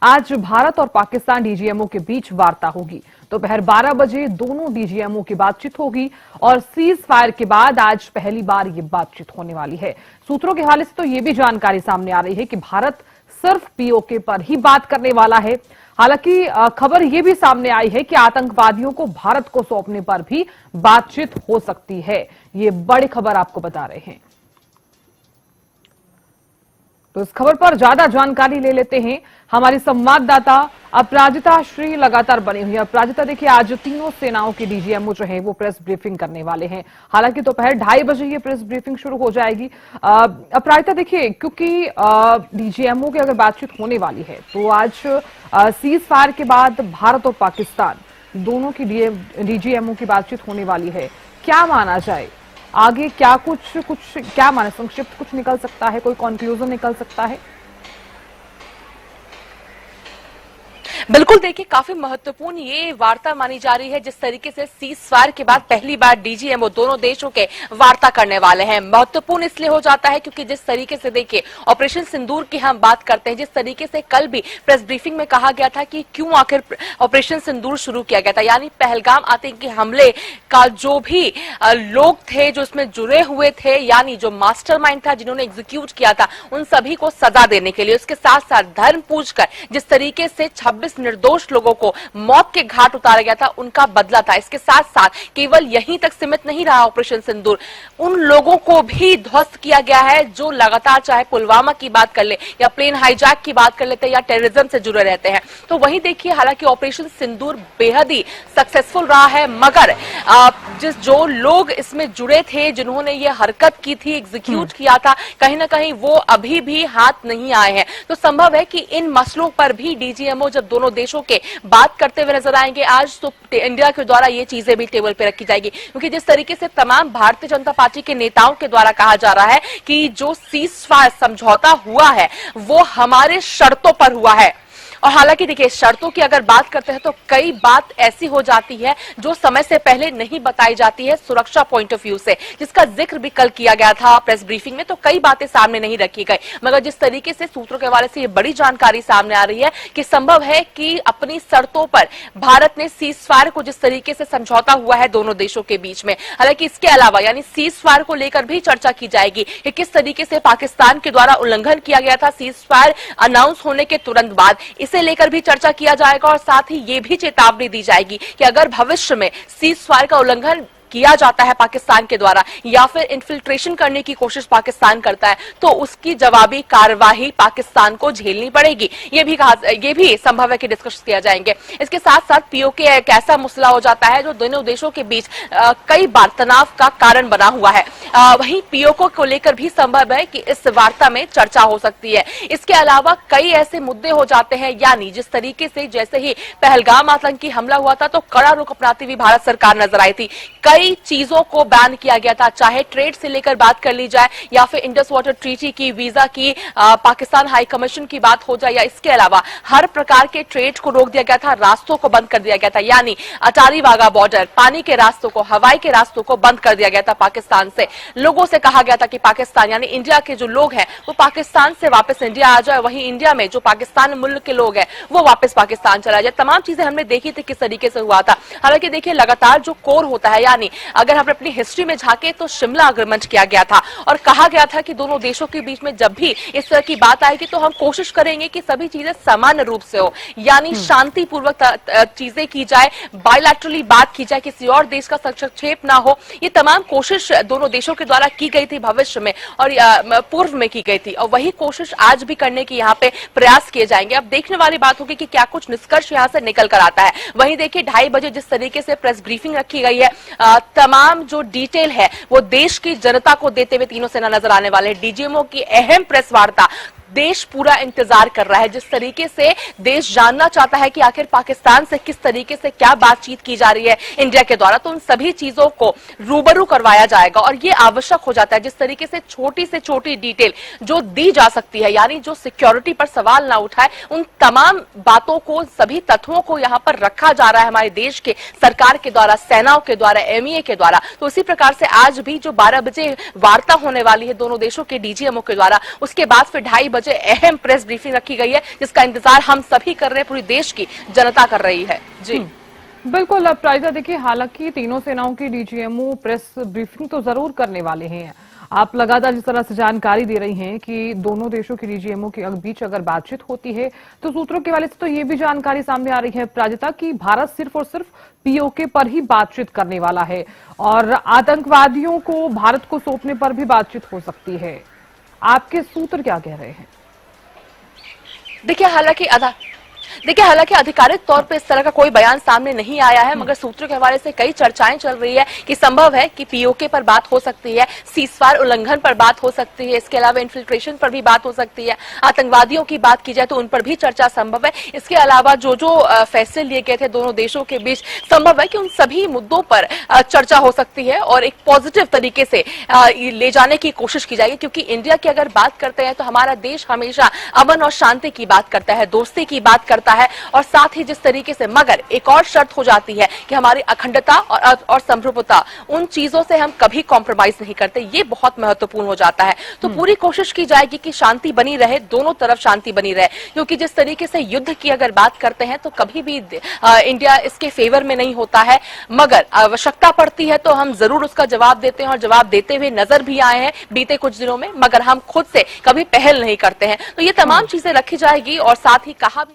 आज भारत और पाकिस्तान डीजीएमओ के बीच वार्ता होगी। दोपहर 12 बजे दोनों डीजीएमओ की बातचीत होगी और सीज फायर के बाद आज पहली बार ये बातचीत होने वाली है। सूत्रों के हवाले से तो ये भी जानकारी सामने आ रही है कि भारत सिर्फ पीओके पर ही बात करने वाला है। हालांकि खबर ये भी सामने आई है कि आतंकवादियों को भारत को सौंपने पर भी बातचीत हो सकती है। ये बड़ी खबर आपको बता रहे हैं। तो इस खबर पर ज्यादा जानकारी ले लेते हैं। हमारी संवाददाता अपराजिता श्री लगातार बनी हुई है। अपराजिता, देखिए आज तीनों सेनाओं के डीजीएमओ जो है वो प्रेस ब्रीफिंग करने वाले हैं। हालांकि दोपहर 2:30 बजे ये प्रेस ब्रीफिंग शुरू हो जाएगी। अपराजिता, देखिए क्योंकि डीजीएमओ की अगर बातचीत होने वाली है तो आज सीज फायर के बाद भारत और पाकिस्तान दोनों की डीजीएमओ की बातचीत होने वाली है। क्या माना जाए आगे, क्या कुछ क्या माने, संक्षिप्त कुछ निकल सकता है, कोई कंक्लूजन निकल सकता है? बिल्कुल, देखिए काफी महत्वपूर्ण ये वार्ता मानी जा रही है। जिस तरीके से सीज फायर के बाद पहली बार डीजीएमओ दोनों देशों के वार्ता करने वाले हैं। महत्वपूर्ण इसलिए हो जाता है क्योंकि जिस तरीके से देखिए ऑपरेशन सिंदूर की हम बात करते हैं, जिस तरीके से कल भी प्रेस ब्रीफिंग में कहा गया था कि क्यों आखिर ऑपरेशन सिंदूर शुरू किया गया था, यानी पहलगाम आतंकी हमले का जो भी लोग थे जो इसमें जुड़े हुए थे, यानी जो मास्टरमाइंड था जिन्होंने एग्जीक्यूट किया था, उन सभी को सजा देने के लिए, उसके साथ साथ धर्म पूजकर जिस तरीके से 26 निर्दोष लोगों को मौत के घाट उतारा गया था, उनका बदला था। इसके साथ साथ केवल यहीं तक सीमित नहीं रहा ऑपरेशन सिंदूर, उन लोगों को भी ध्वस्त किया गया है जो लगातार चाहे पुलवामा की बात कर ले या प्लेन हाईजैक की बात कर लेते हैं या टेररिज्म से जुड़े रहते हैं। तो वहीं देखिए हालांकि ऑपरेशन सिंदूर बेहद ही सक्सेसफुल रहा है, मगर जो लोग इसमें जुड़े थे, जिन्होंने ये हरकत की थी, एग्जीक्यूट किया था, कहीं ना कहीं वो अभी भी हाथ नहीं आए हैं। तो संभव है कि इन मसलों पर भी डीजीएमओ जब दोनों देशों के बात करते हुए नजर आएंगे आज, तो इंडिया के द्वारा ये चीजें भी टेबल पे रखी जाएगी। क्योंकि जिस तरीके से तमाम भारतीय जनता पार्टी के नेताओं के द्वारा कहा जा रहा है कि जो सीज फायर समझौता हुआ है वो हमारे शर्तों पर हुआ है। और हालांकि देखिए शर्तों की अगर बात करते हैं तो कई बात ऐसी हो जाती है जो समय से पहले नहीं बताई जाती है सुरक्षा पॉइंट ऑफ व्यू से, जिसका जिक्र भी कल किया गया था प्रेस ब्रीफिंग में। तो कई बातें सामने नहीं रखी गई, मगर जिस तरीके से सूत्रों के हवाले से ये बड़ी जानकारी सामने आ रही है कि संभव है कि अपनी शर्तों पर भारत ने सीज फायर को जिस तरीके से समझौता हुआ है दोनों देशों के बीच में, हालांकि इसके अलावा यानी सीज फायर को लेकर भी चर्चा की जाएगी कि किस तरीके से पाकिस्तान के द्वारा उल्लंघन किया गया था सीज फायर अनाउंस होने के तुरंत बाद, इसे लेकर भी चर्चा किया जाएगा। और साथ ही ये भी चेतावनी दी जाएगी कि अगर भविष्य में सीज फायर का उल्लंघन किया जाता है पाकिस्तान के द्वारा या फिर इन्फिल्ट्रेशन करने की कोशिश पाकिस्तान करता है तो उसकी जवाबी कार्यवाही पाकिस्तान को झेलनी पड़ेगी। ये भी संभव है कि डिस्कस किया जाएंगे। इसके साथ साथ पीओके एक ऐसा मसला हो जाता है जो दोनों देशों के बीच कई बार तनाव का कारण बना हुआ है। वहीं पीओके को लेकर भी संभव है कि इस वार्ता में चर्चा हो सकती है। इसके अलावा कई ऐसे मुद्दे हो जाते हैं, यानी जिस तरीके से जैसे ही पहलगाम आतंकी हमला हुआ था तो कड़ा रुख अपनाती हुई भारत सरकार नजर आई थी। कई चीजों को बैन किया गया था, चाहे ट्रेड से लेकर बात कर ली जाए या फिर इंडस वाटर ट्रीटी की, वीजा की, पाकिस्तान हाई कमीशन की बात हो जाए, या इसके अलावा हर प्रकार के ट्रेड को रोक दिया गया था, रास्तों को बंद कर दिया गया था, यानी अटारी वाघा बॉर्डर, पानी के रास्तों को, हवाई के रास्तों को बंद कर दिया गया था पाकिस्तान से। लोगों से कहा गया था कि पाकिस्तान यानी इंडिया के जो लोग हैं वो पाकिस्तान से वापस इंडिया आ जाए, वहीं इंडिया में जो पाकिस्तान मुल्क के लोग हैं वो वापस पाकिस्तान चला जाए। तमाम चीजें हमने देखी थी किस तरीके से हुआ था। हालांकि देखिए लगातार जो कोर होता है, यानी अगर हम अपनी हिस्ट्री में झांके तो शिमला अग्रीमेंट किया गया था और कहा गया था कि दोनों देशों के बीच में जब भी इस तरह की बात आएगी तो हम कोशिश करेंगे कि सभी चीजें सामान्य रूप से हो, यानी शांतिपूर्वक चीजें की जाए, बायलैटरली बात की जाए, किसी और देश का हस्तक्षेप ना हो। ये तमाम कोशिश दोनों देशों के द्वारा की गई थी भविष्य में और पूर्व में की गई थी, और वही कोशिश आज भी करने की यहाँ पे प्रयास किए जाएंगे। अब देखने वाली बात होगी कि क्या कुछ निष्कर्ष यहाँ से निकल कर आता है। वहीं देखिए 2:30 बजे जिस तरीके से प्रेस ब्रीफिंग रखी गई है, तमाम जो डिटेल है वो देश की जनता को देते हुए तीनों सेना नजर आने वाले हैं। डीजीएमओ की अहम प्रेस वार्ता देश पूरा इंतजार कर रहा है। जिस तरीके से देश जानना चाहता है कि आखिर पाकिस्तान से किस तरीके से क्या बातचीत की जा रही है इंडिया के द्वारा, तो उन सभी चीजों को रूबरू करवाया जाएगा। और ये आवश्यक हो जाता है जिस तरीके से छोटी डिटेल जो दी जा सकती है, यानी जो सिक्योरिटी पर सवाल ना उठाए, उन तमाम बातों को, सभी तत्वों को यहाँ पर रखा जा रहा है हमारे देश के सरकार के द्वारा, सेनाओं के द्वारा, एमईए के द्वारा। तो इसी प्रकार से आज भी जो 12 बजे वार्ता होने वाली है दोनों देशों के डीजीएमओ के द्वारा, उसके बाद फिर 2:30 बजे बजे अहम प्रेस ब्रीफिंग रखी गई है, जिसका इंतजार हम सभी कर रहे हैं, पूरी देश की जनता कर रही है। जी बिल्कुल अपराजिता, देखिए हालांकि तीनों सेनाओं की डीजीएमओ प्रेस ब्रीफिंग तो जरूर करने वाले हैं। आप लगातार जिस तरह से जानकारी दे रही हैं कि दोनों देशों की डीजीएमओ के बीच अगर बातचीत होती है तो सूत्रों के हवाले से तो ये भी जानकारी सामने आ रही है अपराजिता कि भारत सिर्फ और सिर्फ पीओके पर ही बातचीत करने वाला है और आतंकवादियों को भारत को सौंपने पर भी बातचीत हो सकती है। आपके सूत्र क्या कह रहे हैं? देखिए हालांकि आधिकारिक तौर पे इस तरह का कोई बयान सामने नहीं आया है, मगर सूत्रों के हवाले से कई चर्चाएं चल रही है कि संभव है कि पीओके पर बात हो सकती है, सीजफायर उल्लंघन पर बात हो सकती है, इसके अलावा इन्फिल्ट्रेशन पर भी बात हो सकती है, आतंकवादियों की बात की जाए तो उन पर भी चर्चा संभव है। इसके अलावा जो फैसले लिए गए थे दोनों देशों के बीच, संभव है कि उन सभी मुद्दों पर चर्चा हो सकती है और एक पॉजिटिव तरीके से ले जाने की कोशिश की जाएगी, क्योंकि इंडिया की अगर बात करते हैं तो हमारा देश हमेशा अमन और शांति की बात करता है, दोस्ती की बात करता है और साथ ही जिस तरीके से, मगर एक और शर्त हो जाती है कि हमारी अखंडता और संप्रभुता, उन चीजों से हम कभी कॉम्प्रोमाइज नहीं करते, ये बहुत महत्वपूर्ण हो जाता है। तो पूरी कोशिश की जाएगी कि शांति बनी रहे, दोनों तरफ शांति बनी रहे, क्योंकि जिस तरीके से युद्ध की अगर बात करते हैं तो कभी भी इंडिया इसके फेवर में नहीं होता है, मगर आवश्यकता पड़ती है तो हम जरूर उसका जवाब देते हैं और जवाब देते हुए नजर भी आए हैं बीते कुछ दिनों में, मगर हम खुद से कभी पहल नहीं करते हैं। तो ये तमाम चीजें रखी जाएगी और साथ ही कहा भी